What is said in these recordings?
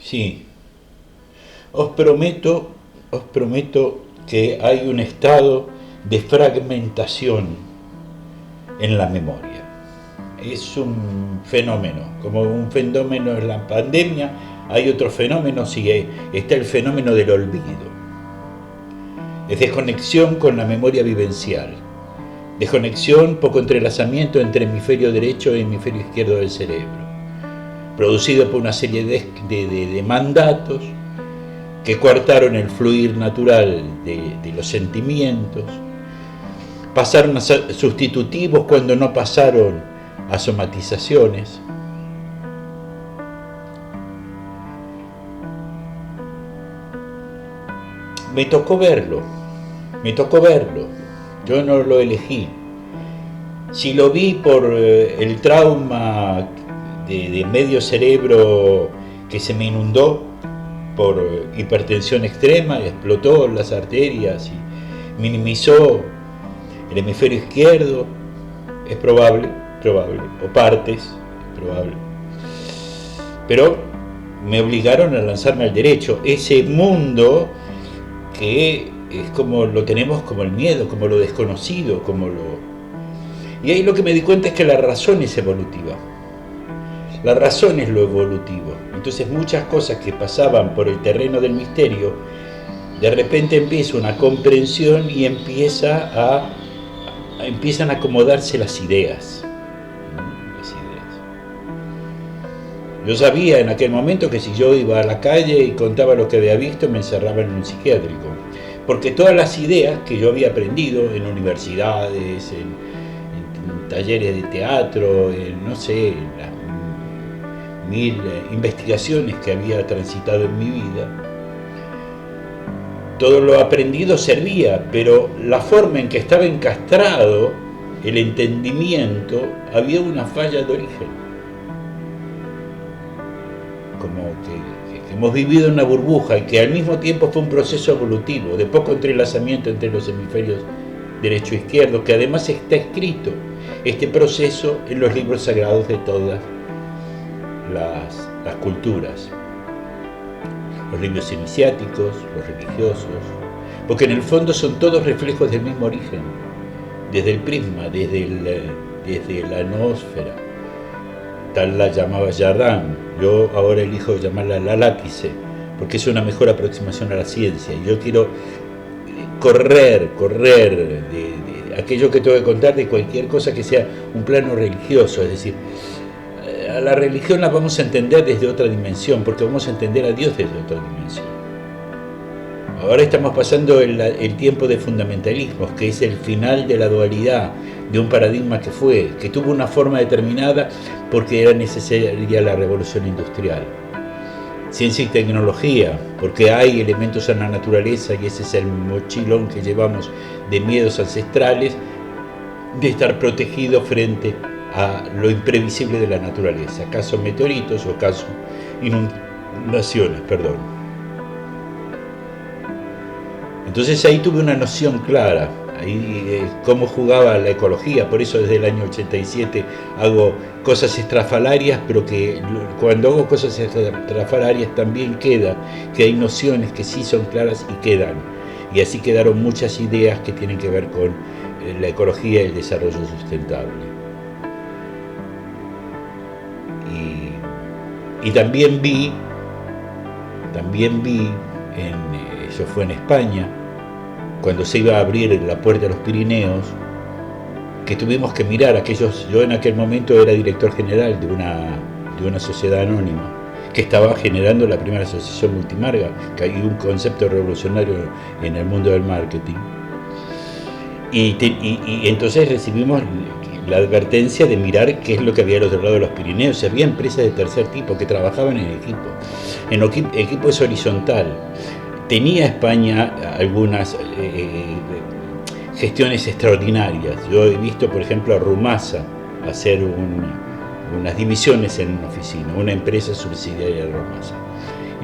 sí. Os prometo que hay un estado de fragmentación en la memoria. Es un fenómeno, como un fenómeno en la pandemia, hay otro fenómeno, sí, está el fenómeno del olvido. Es desconexión con la memoria vivencial, desconexión, poco entrelazamiento entre hemisferio derecho e hemisferio izquierdo del cerebro, producido por una serie de mandatos que coartaron el fluir natural de los sentimientos, pasaron a ser sustitutivos cuando no pasaron a somatizaciones. Me tocó verlo, me tocó verlo, yo no lo elegí. Si lo vi por el trauma de medio cerebro que se me inundó por hipertensión extrema, explotó las arterias y minimizó el hemisferio izquierdo, es probable, o partes, es probable. Pero me obligaron a lanzarme al derecho, ese mundo que es como lo tenemos, como el miedo, como lo desconocido, como lo... Y ahí lo que me di cuenta es que la razón es evolutiva. La razón es lo evolutivo. Entonces muchas cosas que pasaban por el terreno del misterio, de repente empieza una comprensión y empiezan a acomodarse las ideas. Yo sabía en aquel momento que si yo iba a la calle y contaba lo que había visto, me encerraban en un psiquiátrico. Porque todas las ideas que yo había aprendido en universidades, en talleres de teatro, no sé, en las mil investigaciones que había transitado en mi vida, todo lo aprendido servía, pero la forma en que estaba encastrado el entendimiento, había una falla de origen. Como que hemos vivido en una burbuja y que al mismo tiempo fue un proceso evolutivo, de poco entrelazamiento entre los hemisferios derecho e izquierdo, que además está escrito este proceso en los libros sagrados de todas las culturas, los libros iniciáticos, los religiosos, porque en el fondo son todos reflejos del mismo origen, desde el prisma, desde la noósfera. Tal la llamaba Jardin, yo ahora elijo llamarla la látice, porque es una mejor aproximación a la ciencia. Y yo quiero correr de aquello que tengo que contar, de cualquier cosa que sea un plano religioso, es decir, a la religión la vamos a entender desde otra dimensión, porque vamos a entender a Dios desde otra dimensión. Ahora estamos pasando el tiempo de fundamentalismos, que es el final de la dualidad, de un paradigma que tuvo una forma determinada porque era necesaria la revolución industrial. Ciencia y tecnología, porque hay elementos en la naturaleza y ese es el mochilón que llevamos de miedos ancestrales, de estar protegido frente a lo imprevisible de la naturaleza, caso meteoritos o caso inundaciones, perdón. Entonces ahí tuve una noción clara, ahí cómo jugaba la ecología, por eso desde el año 87 hago cosas estrafalarias, pero que cuando hago cosas estrafalarias también queda, que hay nociones que sí son claras y quedan. Y así quedaron muchas ideas que tienen que ver con la ecología y el desarrollo sustentable. Y también vi, eso fue en España, cuando se iba a abrir la puerta de los Pirineos, que tuvimos que mirar aquellos, yo en aquel momento era director general de una sociedad anónima, que estaba generando la primera asociación multimarca, que hay un concepto revolucionario en el mundo del marketing. Y entonces recibimos la advertencia de mirar qué es lo que había al otro lado de los Pirineos. Había empresas de tercer tipo que trabajaban en equipo es horizontal. Tenía España algunas gestiones extraordinarias. Yo he visto, por ejemplo, a Rumasa hacer unas divisiones en una oficina, una empresa subsidiaria de Rumasa.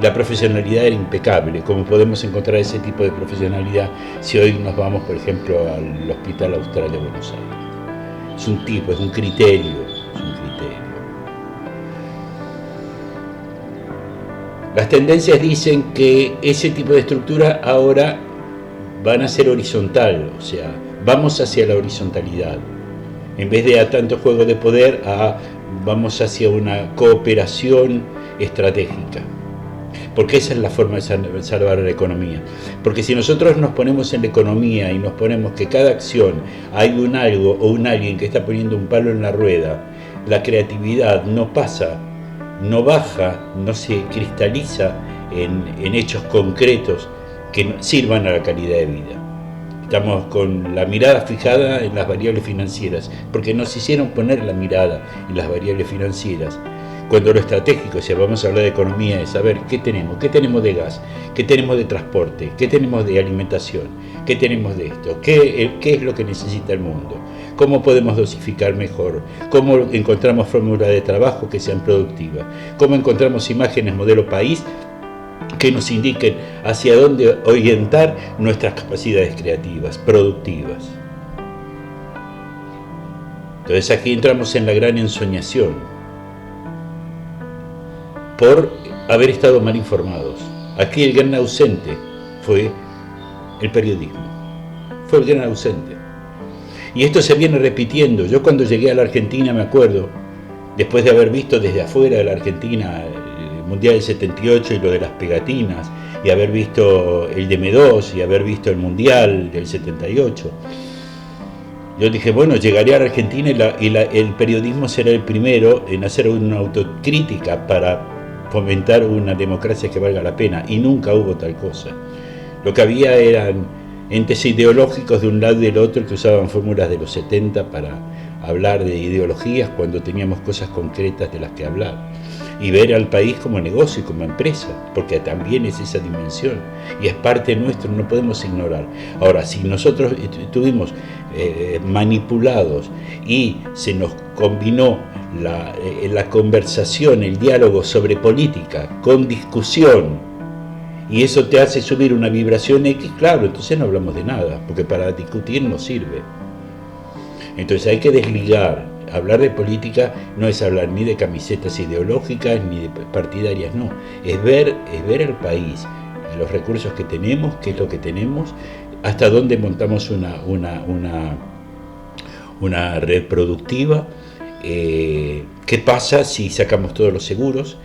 La profesionalidad era impecable. ¿Cómo podemos encontrar ese tipo de profesionalidad si hoy nos vamos, por ejemplo, al Hospital Austral de Buenos Aires? Es un tipo, es un criterio. Las tendencias dicen que ese tipo de estructura ahora van a ser horizontal, o sea, vamos hacia la horizontalidad. En vez de a tanto juego de poder, vamos hacia una cooperación estratégica. Porque esa es la forma de salvar la economía. Porque si nosotros nos ponemos en la economía y nos ponemos que cada acción hay un algo o un alguien que está poniendo un palo en la rueda, la creatividad no pasa, no baja, no se cristaliza en hechos concretos que sirvan a la calidad de vida. Estamos con la mirada fijada en las variables financieras, porque nos hicieron poner la mirada en las variables financieras. Cuando lo estratégico, si vamos a hablar de economía, es saber qué tenemos de gas, qué tenemos de transporte, qué tenemos de alimentación, qué tenemos de esto, qué es lo que necesita el mundo, cómo podemos dosificar mejor, cómo encontramos fórmulas de trabajo que sean productivas, cómo encontramos imágenes modelo país que nos indiquen hacia dónde orientar nuestras capacidades creativas, productivas. Entonces aquí entramos en la gran ensoñación por haber estado mal informados. Aquí el gran ausente fue el periodismo, fue el gran ausente. Y esto se viene repitiendo. Yo cuando llegué a la Argentina me acuerdo, después de haber visto desde afuera de la Argentina el Mundial del 78 y lo de las pegatinas, y haber visto el de M2 y haber visto el Mundial del 78, yo dije, bueno, llegaré a la Argentina y el periodismo será el primero en hacer una autocrítica para fomentar una democracia que valga la pena, y nunca hubo tal cosa. Lo que había eran entes ideológicos de un lado y del otro que usaban fórmulas de los 70 para hablar de ideologías cuando teníamos cosas concretas de las que hablar, y ver al país como negocio y como empresa, porque también es esa dimensión y es parte nuestro, no podemos ignorar. Ahora, si nosotros estuvimos manipulados y se nos combinó la conversación, el diálogo sobre política con discusión, y eso te hace subir una vibración X, claro, entonces no hablamos de nada, porque para discutir no sirve. Entonces hay que desligar. Hablar de política no es hablar ni de camisetas ideológicas ni de partidarias, no, es ver el país, los recursos que tenemos, qué es lo que tenemos, hasta dónde montamos una red productiva, qué pasa si sacamos todos los seguros,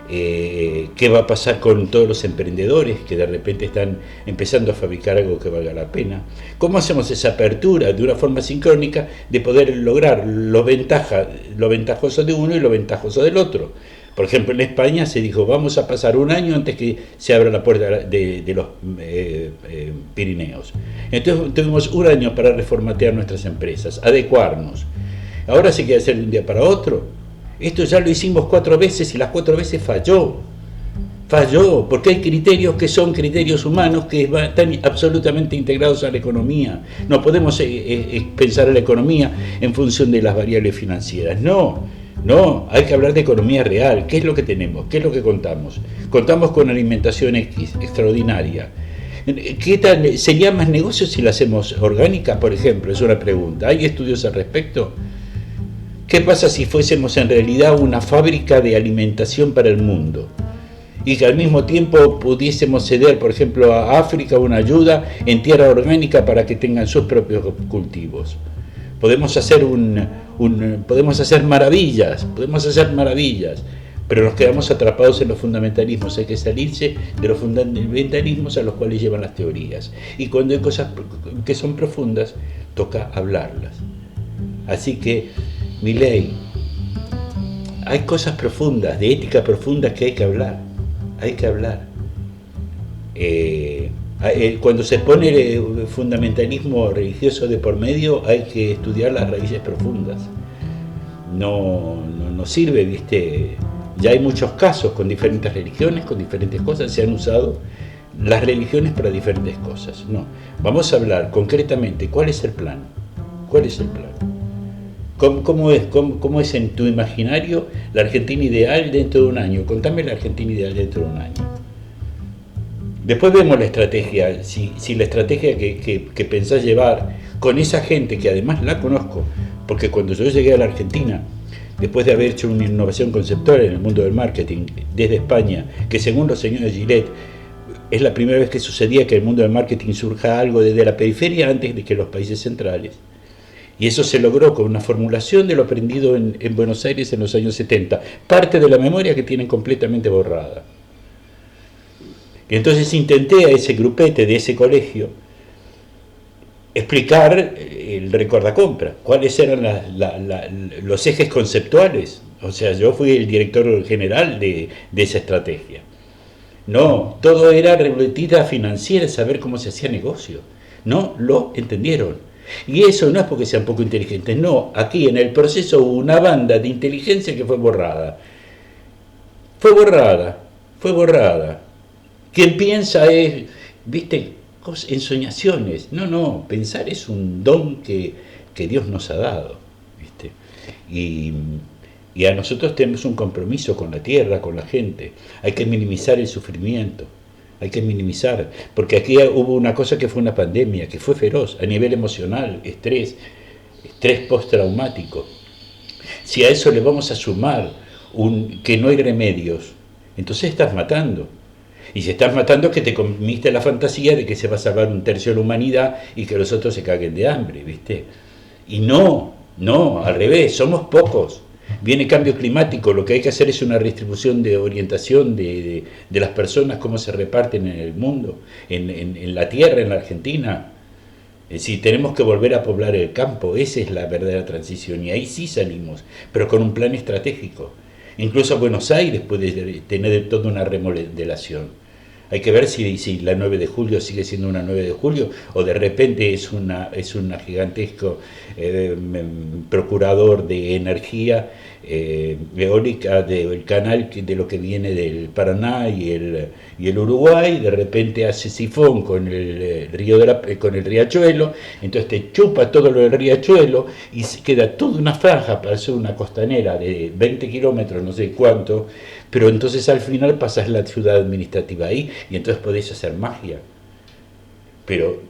qué va a pasar con todos los emprendedores que de repente están empezando a fabricar algo que valga la pena, cómo hacemos esa apertura de una forma sincrónica de poder lograr lo ventajoso de uno y lo ventajoso del otro. Por ejemplo, en España se dijo, vamos a pasar un año antes que se abra la puerta de los Pirineos. Entonces tuvimos un año para reformatear nuestras empresas, adecuarnos. Ahora se quiere hacer de un día para otro. Esto ya lo hicimos 4 veces y las 4 veces falló, porque hay criterios que son criterios humanos que están absolutamente integrados a la economía. No podemos pensar en la economía en función de las variables financieras, no, hay que hablar de economía real. ¿Qué es lo que tenemos? ¿Qué es lo que contamos? Contamos con alimentación X, extraordinaria. ¿Qué tal? ¿Sería más negocio si la hacemos orgánica, por ejemplo? Es una pregunta. ¿Hay estudios al respecto? ¿Qué pasa si fuésemos en realidad una fábrica de alimentación para el mundo? Y que al mismo tiempo pudiésemos ceder, por ejemplo, a África una ayuda en tierra orgánica para que tengan sus propios cultivos. Podemos hacer maravillas, pero nos quedamos atrapados en los fundamentalismos. Hay que salirse de los fundamentalismos a los cuales llevan las teorías. Y cuando hay cosas que son profundas, toca hablarlas. Así que, Milei, hay cosas profundas, de ética profunda que hay que hablar. Cuando se pone el fundamentalismo religioso de por medio, hay que estudiar las raíces profundas. No sirve, ¿viste? Ya hay muchos casos con diferentes religiones, con diferentes cosas, se han usado las religiones para diferentes cosas. No, vamos a hablar concretamente, ¿cuál es el plan? ¿Cómo es en tu imaginario la Argentina ideal dentro de un año? Contame la Argentina ideal dentro de un año. Después vemos la estrategia, si la estrategia que pensás llevar con esa gente que además la conozco, porque cuando yo llegué a la Argentina después de haber hecho una innovación conceptual en el mundo del marketing desde España, que según los señores Gillette, es la primera vez que sucedía que el mundo del marketing surja algo desde la periferia antes de que los países centrales. Y eso se logró con una formulación de lo aprendido en Buenos Aires en los años 70, parte de la memoria que tienen completamente borrada. Y entonces intenté a ese grupete de ese colegio explicar el recordacompra, cuáles eran los ejes conceptuales. O sea, yo fui el director general de esa estrategia. No, todo era revolutita financiera, saber cómo se hacía negocio. No lo entendieron. Y eso no es porque sean poco inteligentes, no, aquí en el proceso hubo una banda de inteligencia que fue borrada. Fue borrada, fue borrada. Quien piensa es, viste, ensoñaciones. No, no, pensar es un don que Dios nos ha dado, ¿viste? Y a nosotros tenemos un compromiso con la tierra, con la gente. Hay que minimizar el sufrimiento, hay que minimizar, porque aquí hubo una cosa que fue una pandemia, que fue feroz, a nivel emocional, estrés postraumático. Si a eso le vamos a sumar que no hay remedios, entonces estás matando. Y si estás matando es que te comiste la fantasía de que se va a salvar un tercio de la humanidad y que los otros se caguen de hambre, ¿viste? Y no, al revés, somos pocos. Viene cambio climático, lo que hay que hacer es una redistribución de orientación de las personas, cómo se reparten en el mundo, en la tierra, en la Argentina. Es decir, tenemos que volver a poblar el campo, esa es la verdadera transición, y ahí sí salimos, pero con un plan estratégico. Incluso Buenos Aires puede tener toda una remodelación. Hay que ver si la 9 de julio sigue siendo una 9 de julio o de repente es una gigantesco procurador de energía eólica del canal de lo que viene del Paraná y el Uruguay. De repente hace sifón con el con el riachuelo, entonces te chupa todo lo del riachuelo y se queda toda una franja para hacer una costanera de 20 kilómetros, no sé cuánto, pero entonces al final pasas la ciudad administrativa ahí y entonces podés hacer magia. Pero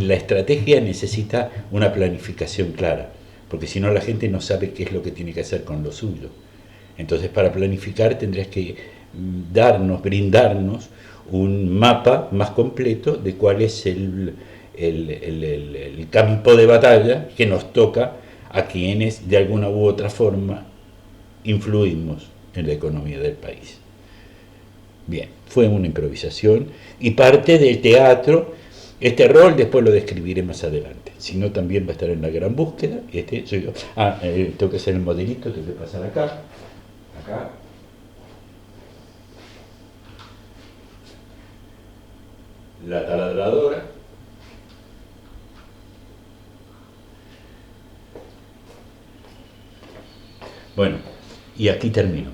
la estrategia necesita una planificación clara, porque si no la gente no sabe qué es lo que tiene que hacer con lo suyo. Entonces para planificar tendrías que brindarnos un mapa más completo de cuál es el campo de batalla que nos toca a quienes de alguna u otra forma influimos en la economía del país. Bien, fue una improvisación y parte del teatro. Este rol después lo describiré más adelante, si no también va a estar en la gran búsqueda. Soy yo. Tengo que hacer el modelito, tengo que pasar acá. La taladradora. Bueno, y aquí termino.